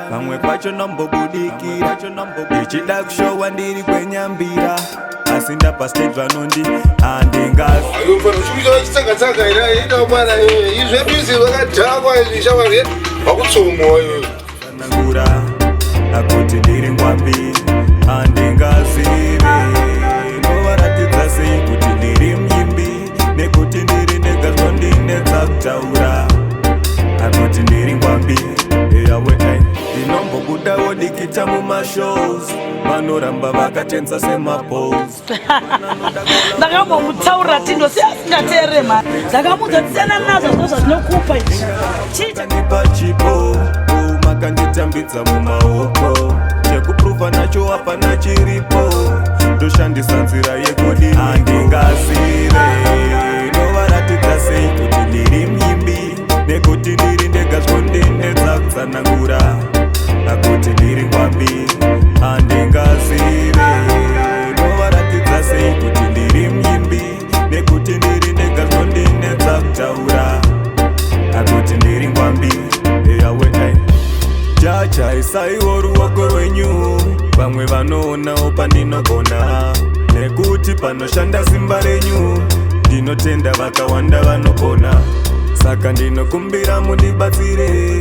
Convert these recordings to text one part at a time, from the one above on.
Pamwe pacho nombobudikira ichida kushowa ndiri kwenyambira asi ndapa stage vanondi handingazi uchikuita chitsaka-tsaka itaumana izveduzi vakadhakwa izvishavari vakutsomowa sanangura akuti ndiri ngwambi handingazive inovaratidza sei kuti ndiri muimbi nekuti ndiri ndega zvondinetsa kutaura akuti ndiri ngwambi eyawe ndinombobudawo dikita mumashows vanoramba vakatenza semapos ndakambomutsauira tindo seasingateerema ndakamudzatisiyana nazvo zvinozva zvinokupa chichanipa chipo makanditambidza mumaoko chekupruvha nacho hapana chiripo ndoshandisa nzira yekudi handingazive inovaratidza sei kuti ndiri muimbi nekuti ndiri ndega zvondinetsa kutsanangura akuti ndiri ngwambi handingazive inovaratidza sei kuti ndiri muimbi nekuti ndiri ndega zvondinetsa kutaura akuti ndiri ngwambi eyawe jajaisaiwo ruoko rwenyu vamwe vanoonawo pandinogona nekuti panoshanda simba renyu ndinotenda vakawanda vanokona saka ndinokumbira mundibatsire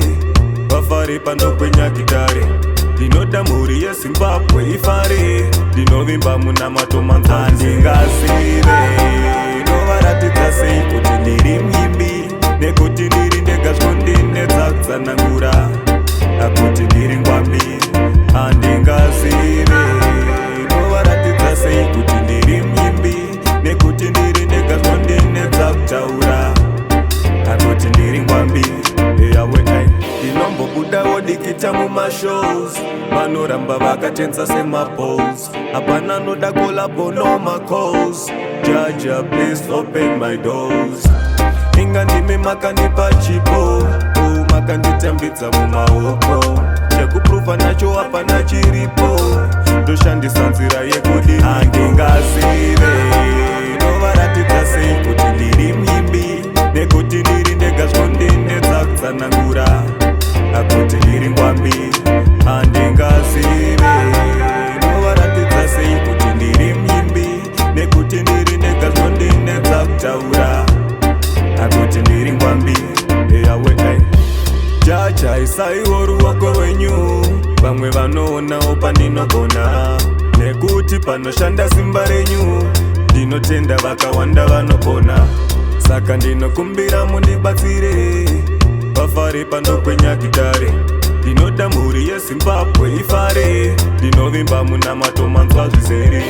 vafare pandokwenya gitare ndinoda mhuri yezimbabwe ifare ndinovimba muna matomanza handingazive inovaratidza sei kuti ndiri muimbi nekuti ndiri ndega zvondinetsa kutsanangura akuti ndiri ngwambi handingazive inovaratidza sei kuti ndiri muimbi nekuti ndiri ndega zvondinetsa kutaura akuti ndiri ngwambi eyawe ndinombobudawo dikita mumashows vanoramba vakatenza semapos hapana noda kolabo nomacos jaja please open my doors inga ndimi makandipa chipo makanditambidza mumaoko chekupruvha nacho hapana chiripo ndoshandisa nzira yekudi handingazive inovaratidza sei kuti ndiri muimbi nekuti ndiri ndega zvondinetsa kutsanangura akuti ndiri ngwambi handingazive inovaratidza sei kuti ndiri muimbi nekuti ndiri ndega zvondinetsa kutaura akuti ndiri ngwambi eyawe jajaisaiwo ruoko rwenyu vamwe vanoonawo pandinogona nekuti panoshanda simba renyu ndinotenda vakawanda vanokona saka ndinokumbira mundibatsire vafare pandokwenya gitare ndinoda mhuri yezimbabwe ifare ndinovimba muna matomanzwa zvizere